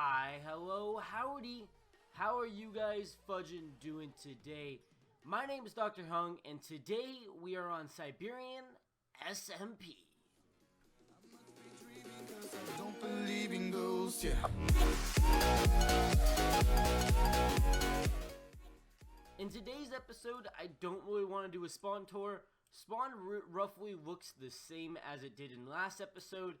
Hi, hello, howdy. How are you guys fudging doing today? My name is DrHung, and today we are on Siberian SMP. Don't believe in ghosts, yeah. In today's episode, I don't really want to do a spawn tour. Spawn roughly looks the same as it did in last episode.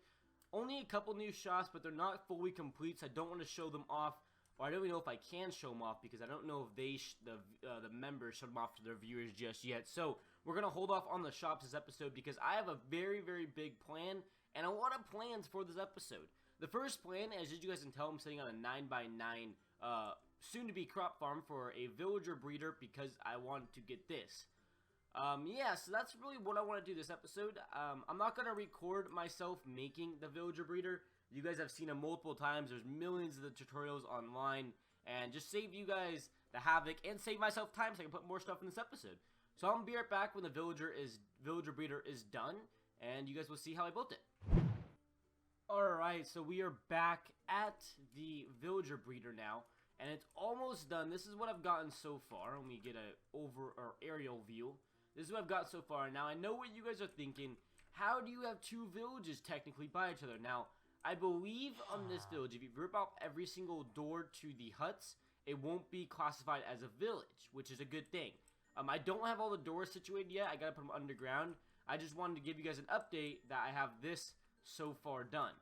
Only a couple new shots, but they're not fully complete, so I don't want to show them off. Or I don't even know if I can show them off, because I don't know if they the members show them off to their viewers just yet. So we're going to hold off on the shops this episode, because I have a very, very big plan, and a lot of plans for this episode. The first plan, as you guys can tell, I'm sitting on a 9x9 soon-to-be crop farm for a villager breeder, because I wanted to get this. Yeah, so that's really what I want to do this episode. I'm not going to record myself making the villager breeder. You guys have seen them multiple times. There's millions of the tutorials online. And just save you guys the havoc and save myself time so I can put more stuff in this episode. So I'm going to be right back when the villager breeder is done. And you guys will see how I built it. Alright, so we are back at the villager breeder now. And it's almost done. This is what I've gotten so far. Let me get a aerial view. This is what I've got so far. Now, I know what you guys are thinking. How do you have two villages technically by each other? Now, I believe on this village, if you rip out every single door to the huts, it won't be classified as a village, which is a good thing. I don't have all the doors situated yet. I gotta put them underground. I just wanted to give you guys an update that I have this so far done.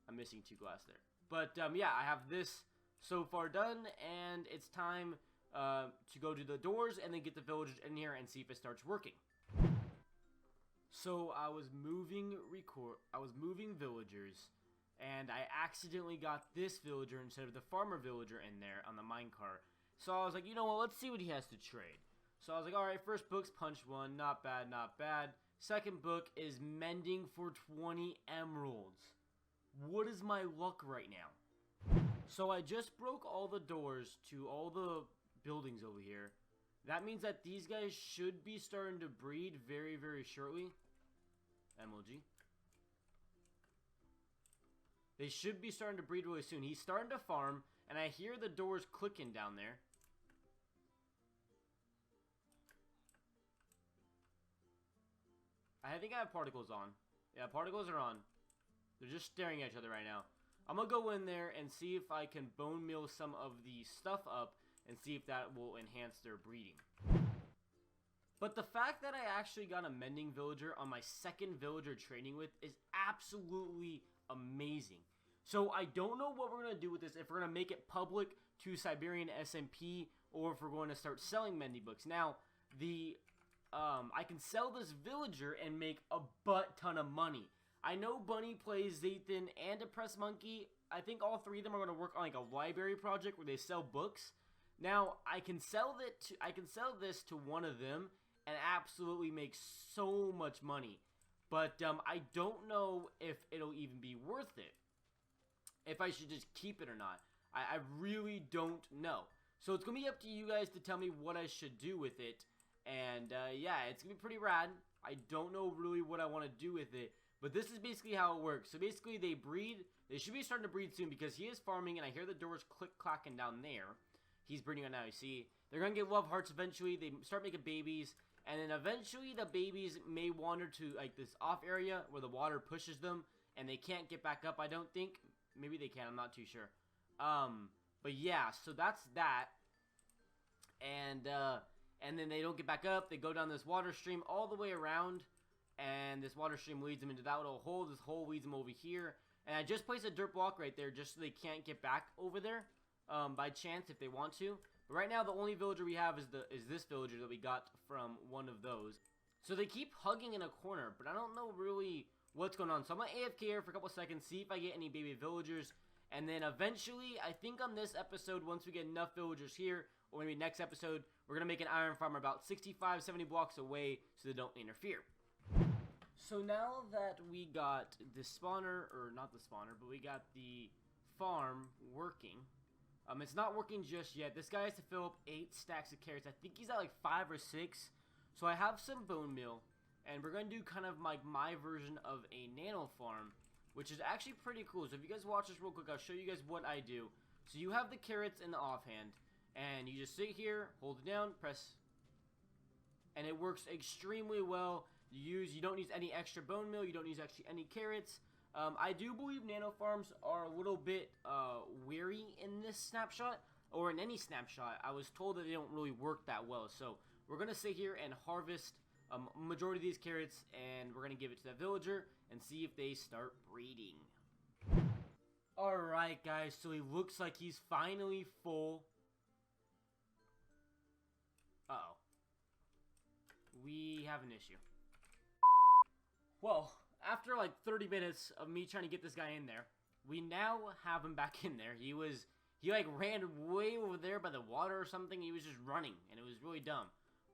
I'm missing 2 glass there. But, yeah, I have this so far done, and it's time to go to the doors and then get the villagers in here and see if it starts working. So I was moving villagers, and I accidentally got this villager instead of the farmer villager in there on the minecart. So I was like, you know what, let's see what he has to trade. So I was like, alright, first book's punch 1, not bad, not bad. Second book is mending for 20 emeralds. What is my luck right now? So I just broke all the doors to all the buildings over here. That means that these guys should be starting to breed very, very shortly. MLG. They should be starting to breed really soon. He's starting to farm, and I hear the doors clicking down there. I think I have particles on. Yeah, particles are on. They're just staring at each other right now. I'm gonna go in there and see if I can bone meal some of the stuff up and see if that will enhance their breeding. But the fact that I actually got a mending villager on my second villager training with is absolutely amazing. So I don't know what we're going to do with this, if we're going to make it public to Siberian SMP or if we're going to start selling mending books. Now, I can sell this villager and make a butt ton of money. I know Bunny plays Zathan and Depressed Monkey. I think all 3 of them are going to work on like a library project where they sell books. Now, I can sell this to one of them and absolutely make so much money. But I don't know if it'll even be worth it. If I should just keep it or not. I really don't know. So it's going to be up to you guys to tell me what I should do with it. And yeah, it's going to be pretty rad. I don't know really what I want to do with it. But this is basically how it works. So basically they breed. They should be starting to breed soon because he is farming and I hear the doors click-clacking down there. He's breeding right now, you see. They're going to get love hearts eventually. They start making babies. And then eventually the babies may wander to like this off area where the water pushes them. And they can't get back up, I don't think. Maybe they can, I'm not too sure. But yeah, so that's that. And then they don't get back up. They go down this water stream all the way around. And this water stream leads them into that little hole. This hole leads them over here. And I just placed a dirt block right there just so they can't get back over there. By chance if they want to. But right now the only villager we have is this villager that we got from one of those. So they keep hugging in a corner, but I don't know really what's going on. So I'm going to AFK here for a couple seconds, see if I get any baby villagers. And then eventually, I think on this episode, once we get enough villagers here, or maybe next episode, we're going to make an iron farm about 65, 70 blocks away so they don't interfere. So now that we got the spawner, or not the spawner, but we got the farm working. It's not working just yet. This guy has to fill up 8 stacks of carrots. I think he's at like 5 or 6. So I have some bone meal. And we're going to do kind of like my version of a nano farm which is actually pretty cool. So if you guys watch this real quick, I'll show you guys what I do. So you have the carrots in the offhand, and you just sit here, hold it down, press, and it works extremely well. You don't use any extra bone meal, you don't use actually any carrots. I do believe nano farms are a little bit weary in this snapshot, or in any snapshot. I was told that they don't really work that well, so we're going to sit here and harvest a majority of these carrots, and we're going to give it to that villager and see if they start breeding. Alright guys, so he looks like he's finally full. Uh-oh. We have an issue. Well, after like 30 minutes of me trying to get this guy in there, we now have him back in there. He like ran way over there by the water or something. He was just running, and it was really dumb.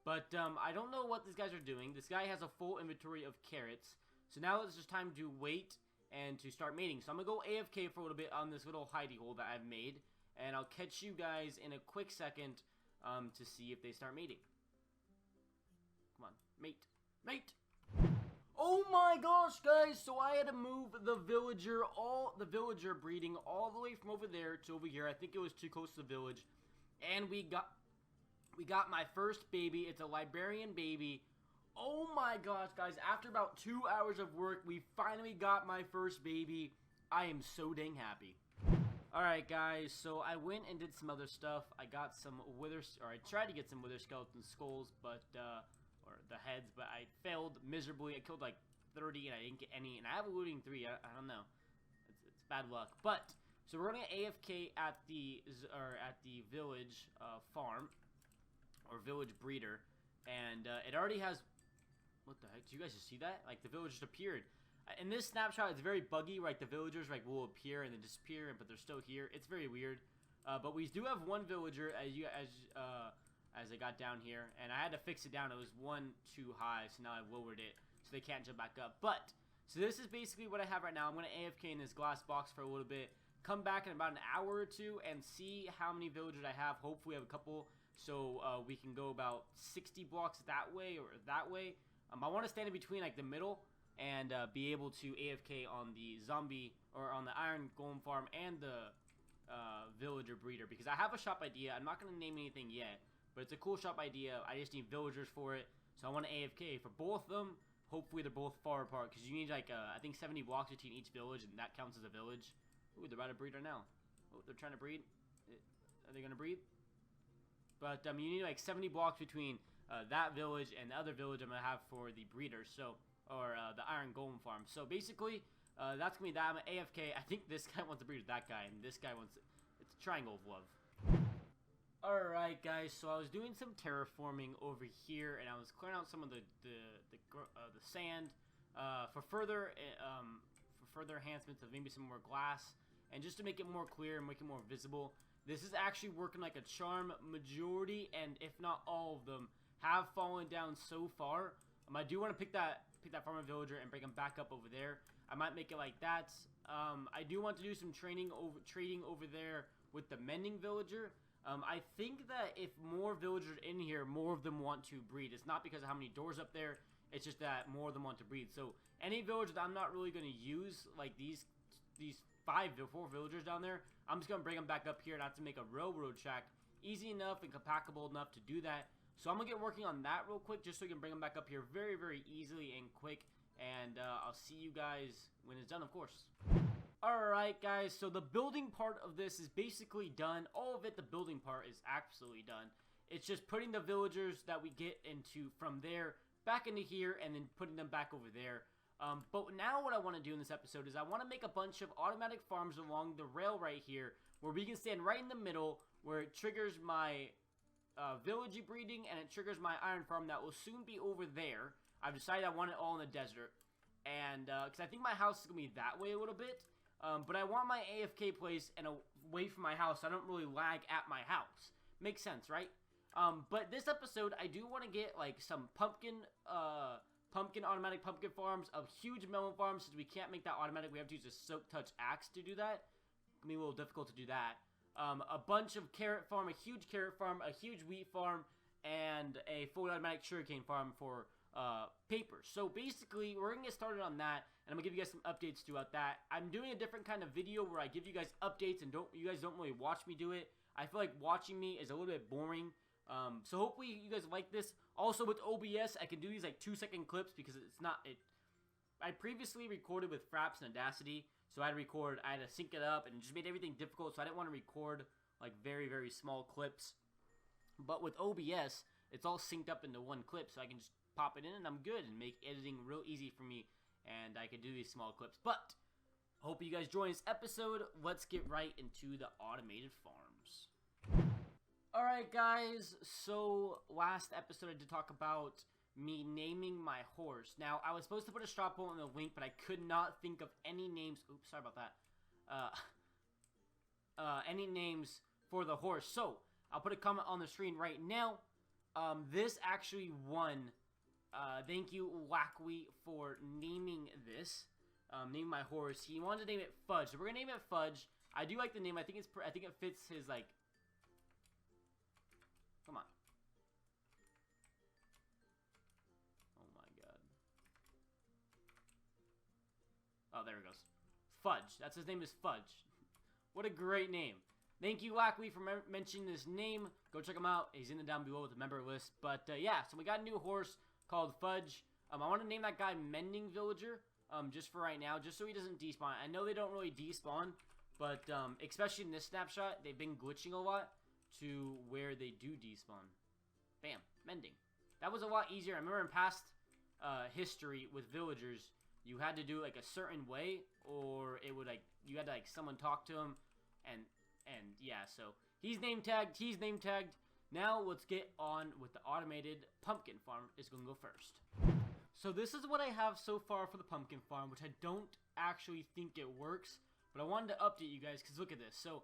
But I don't know what these guys are doing. This guy has a full inventory of carrots. So now it's just time to wait and to start mating. So I'm going to go AFK for a little bit on this little hidey hole that I've made. And I'll catch you guys in a quick second to see if they start mating. Come on, mate. Mate! Oh my gosh, guys! So I had to move the villager breeding all the way from over there to over here. I think it was too close to the village. And we got my first baby. It's a Siberian baby. Oh my gosh, guys. After about 2 hours of work, we finally got my first baby. I am so dang happy. Alright, guys. So I went and did some other stuff. I got some I tried to get some wither skeleton skulls, but, or the heads, but I failed miserably. I killed like 30 and I didn't get any, and I have a looting 3. I don't know. It's bad luck. But, so we're going to AFK at the village farm, or village breeder, and it already has. What the heck? Did you guys just see that? Like, the village just appeared. In this snapshot, it's very buggy. Like, the villagers like will appear and then disappear, but they're still here. It's very weird. But we do have one villager as I got down here, and I had to fix it down. It was one too high, so now I lowered it so they can't jump back up. But so this is basically what I have right now. I'm gonna AFK in this glass box for a little bit. Come back in about an hour or two and see how many villagers I have. Hopefully, we have a couple, so we can go about 60 blocks that way or that way. I want to stand in between, like, the middle, and be able to AFK on the zombie, or on the iron golem farm and the villager breeder, because I have a shop idea. I'm not going to name anything yet, but it's a cool shop idea. I just need villagers for it, so I want to AFK for both of them. Hopefully they're both far apart, because you need, like, I think 70 blocks between each village, and that counts as a village. Ooh, they're about to breed right now. Oh, they're trying to breed. Are they going to breed? But you need, like, 70 blocks between that village and the other village I'm going to have for the breeders, so, or the iron golem farm. So basically, that's going to be that. I'm an AFK. I think this guy wants to breed with that guy, and this guy wants, it's a triangle of love. Alright, guys, so I was doing some terraforming over here, and I was clearing out some of the sand for further enhancements of maybe some more glass, and just to make it more clear and make it more visible. This is actually working like a charm. Majority, and if not all of them, have fallen down so far. I do want to pick that farmer villager and bring him back up over there. I might make it like that. I do want to do some trading over there with the mending villager. I think that if more villagers in here, more of them want to breed. It's not because of how many doors up there. It's just that more of them want to breed. So any villager that I'm not really going to use, like these 4 villagers down there, I'm just going to bring them back up here, not to make a railroad track. Easy enough and compactable enough to do that. So I'm going to get working on that real quick, just so we can bring them back up here very, very easily and quick. And I'll see you guys when it's done, of course. Alright, guys, so the building part of this is basically done. All of it, the building part, is absolutely done. It's just putting the villagers that we get into from there back into here, and then putting them back over there. But now what I want to do in this episode is I want to make a bunch of automatic farms along the rail right here, where we can stand right in the middle, where it triggers my village breeding, and it triggers my iron farm that will soon be over there. I've decided I want it all in the desert, and because I think my house is going to be that way a little bit, but I want my AFK place and away from my house, so I don't really lag at my house. Makes sense, right? But this episode, I do want to get, like, some automatic pumpkin farms, of huge melon farms. Since we can't make that automatic, we have to use a soak touch axe to do that. It's gonna be a little difficult to do that. A bunch of carrot farm, a huge carrot farm, a huge wheat farm, and a fully automatic sugarcane farm for papers. So basically, we're gonna get started on that, and I'm gonna give you guys some updates throughout that. I'm doing a different kind of video where I give you guys updates, and you guys don't really watch me do it. I feel like watching me is a little bit boring. So hopefully you guys like this. Also with OBS, I can do these like 2-second clips because it's not it. I previously recorded with Fraps and Audacity, so I had to sync it up, and it just made everything difficult. So I didn't want to record like very, very small clips. But with OBS, it's all synced up into one clip, so I can just pop it in and I'm good and make editing real easy for me, and I can do these small clips. But hope you guys join this episode. Let's get right into the automated farms. Alright guys, so last episode I did talk about me naming my horse. Now, I was supposed to put a straw poll in the link, but I could not think of any names. Oops, sorry about that. Any names for the horse. So, I'll put a comment on the screen right now. This actually won. Thank you, Wackwee, for naming this. Naming my horse. He wanted to name it Fudge. So we're gonna name it Fudge. I do like the name. I think it fits his, like... Come on. Oh my god. Oh, there it goes. Fudge. That's his name, is Fudge. What a great name. Thank you, Wackwee, for mentioning this name. Go check him out. He's in the down below with the member list. But, yeah, so we got a new horse called Fudge. I want to name that guy Mending Villager, just for right now, just so he doesn't despawn. I know they don't really despawn, but, especially in this snapshot, they've been glitching a lot to where they do despawn. Bam. Mending. That was a lot easier. I remember in past history with villagers, you had to do it like a certain way, or it would, like, you had to, like, someone talk to him, and yeah, so he's name tagged. Now let's get on with the automated pumpkin farm. Is going to go first. So this is what I have so far for the pumpkin farm, which I don't actually think it works, but I wanted to update you guys because look at this. So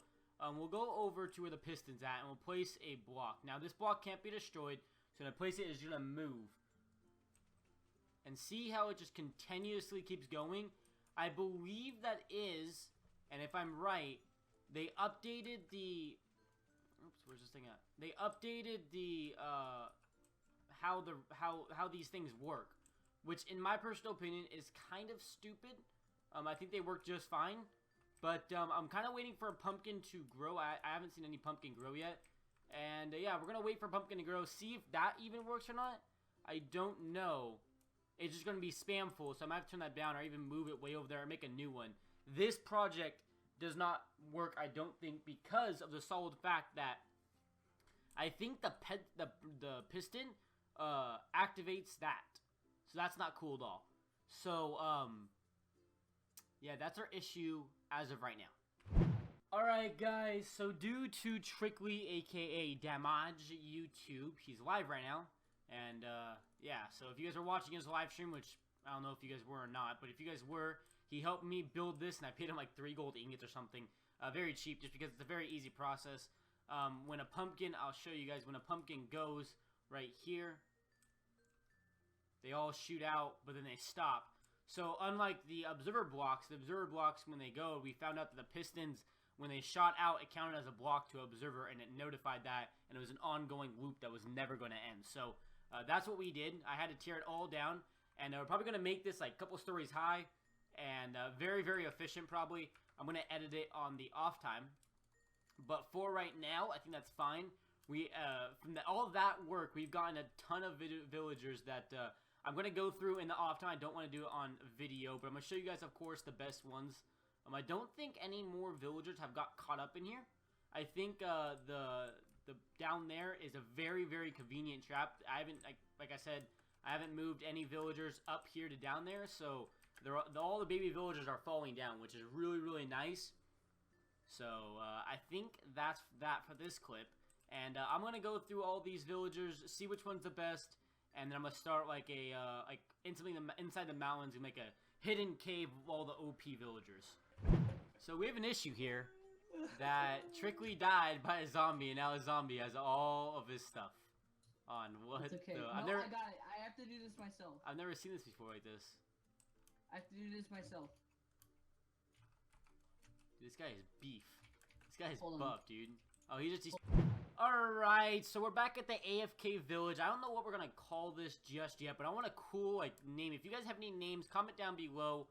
we'll go over to where the piston's at, and we'll place a block. Now this block can't be destroyed, so when I place it, it's going to move. And see how it just continuously keeps going? I believe that is, and if I'm right, they updated the... Oops, where's this thing at? They updated the, how these things work, which in my personal opinion is kind of stupid. I think they work just fine, but I'm kind of waiting for a pumpkin to grow. I haven't seen any pumpkin grow yet, and yeah, we're gonna wait for a pumpkin to grow, see if that even works or not. I don't know. It's just gonna be spam full, so I might have to turn that down or even move it way over there and make a new one. This project does not work, I don't think, because of the solid fact that I think the piston activates that. So that's not cool at all. So, yeah, that's our issue as of right now. Alright, guys, so due to Trickley, aka Damage YouTube, he's live right now. And, yeah, so if you guys are watching his live stream, which I don't know if you guys were or not, but if you guys were, he helped me build this, and I paid him like 3 gold ingots or something. Very cheap, just because it's a very easy process. When a pumpkin, I'll show you guys, when a pumpkin goes right here, they all shoot out, but then they stop. So unlike the observer blocks, when they go, we found out that the pistons, when they shot out, it counted as a block to observer, and it notified that, and it was an ongoing loop that was never going to end. So that's what we did. I had to tear it all down, and we're probably going to make this like a couple stories high, and very, very efficient probably. I'm going to edit it on the off time. But for right now, I think that's fine. We from all of that work, we've gotten a ton of villagers that I'm going to go through in the off time. I don't want to do it on video, but I'm going to show you guys, of course, the best ones. I don't think any more villagers have got caught up in here. I think the down there is a very, very convenient trap. I haven't, like I said, I haven't moved any villagers up here to down there, so all the baby villagers are falling down, which is really, really nice. So I think that's that for this clip, and I'm gonna go through all these villagers, see which one's the best, and then I'm gonna start like a inside the mountains and make a hidden cave of all the OP villagers. So we have an issue here that Trickley died by a zombie, and now a zombie has all of his stuff on. What? It's okay. I got it. I have to do this myself. I've never seen this before like this. I have to do this myself. Dude, this guy is beef. This guy is Hold on. buff, dude. Oh, he just... Alright, so we're back at the AFK village. I don't know what we're gonna call this just yet, but I want a cool, like, name. If you guys have any names, comment down below.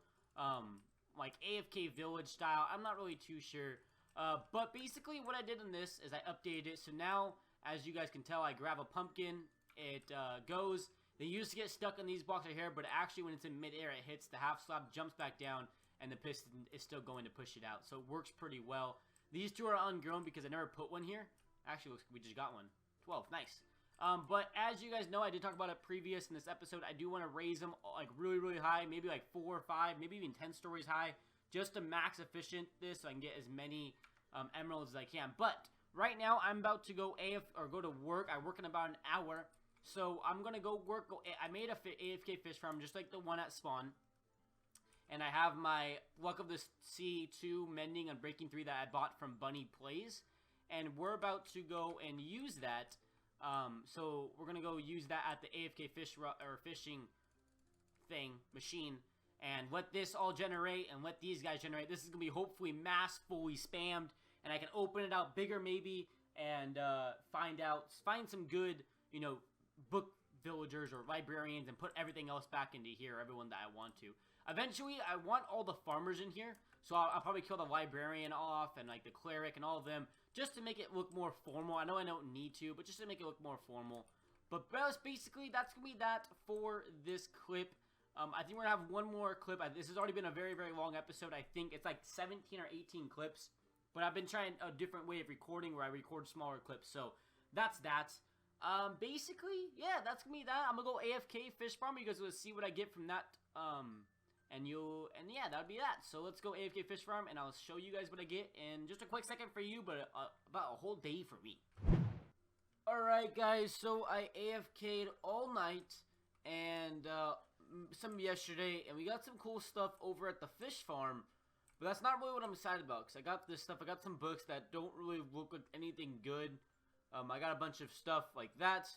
Like, AFK village style. I'm not really too sure. But basically what I did in this is I updated it. So now, as you guys can tell, I grab a pumpkin. It goes. They used to get stuck in these blocks right here, but actually when it's in midair, it hits the half slab, jumps back down, and the piston is still going to push it out. So it works pretty well. These two are ungrown because I never put one here. Actually, looks like we just got one. 12, nice. But as you guys know, I did talk about it previous in this episode. I do want to raise them like really, really high, maybe like 4 or 5, maybe even 10 stories high, just to max efficient this so I can get as many emeralds as I can. But right now, I'm about to go go to work. I work in about an hour, so I'm gonna go work. I made a AFK fish farm just like the one at spawn, and I have my Luck of the Sea 2 mending and breaking 3 that I bought from Bunny Plays. And we're about to go and use that. So we're gonna go use that at the AFK fishing machine, and let this all generate and let these guys generate. This is gonna be hopefully fully spammed, and I can open it out bigger maybe, and find some good, you know, book villagers or librarians, and put everything else back into here. Everyone that I want to. Eventually, I want all the farmers in here, so I'll probably kill the librarian off and like the cleric and all of them, just to make it look more formal. I know I don't need to, but just to make it look more formal. But basically, that's going to be that for this clip. I think we're going to have one more clip. This has already been a very, very long episode. I think it's like 17 or 18 clips. But I've been trying a different way of recording where I record smaller clips. So that's that. Basically, yeah, that's going to be that. I'm going to go AFK fish farm. You guys will see what I get from that. And yeah, that would be that. So let's go AFK fish farm, and I'll show you guys what I get in just a quick second for you, but about a whole day for me. Alright guys, so I AFK'd all night, and some yesterday, and we got some cool stuff over at the fish farm, but that's not really what I'm excited about, because I got this stuff. I got some books that don't really look like anything good. I got a bunch of stuff like that,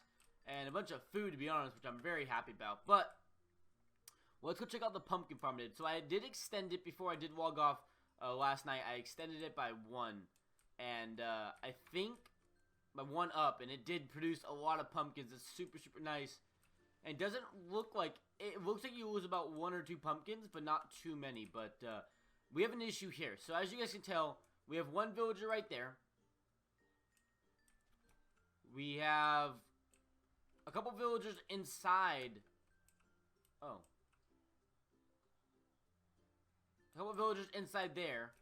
and a bunch of food, to be honest, which I'm very happy about. But let's go check out the pumpkin farm I did. So I did extend it before I did log off last night. I extended it by 1. And I think by 1 up. And it did produce a lot of pumpkins. It's super, super nice. And it doesn't look like... It looks like you lose about 1 or 2 pumpkins, but not too many. But we have an issue here. So as you guys can tell, we have 1 villager right there. We have a couple villagers inside. Oh. A couple villagers inside there.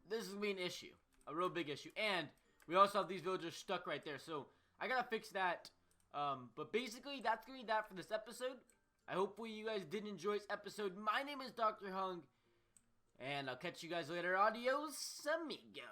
This is going to be an issue. A real big issue. And we also have these villagers stuck right there. So I got to fix that. But basically, that's going to be that for this episode. I hope you guys did enjoy this episode. My name is DrHung. And I'll catch you guys later. Adios, amigos.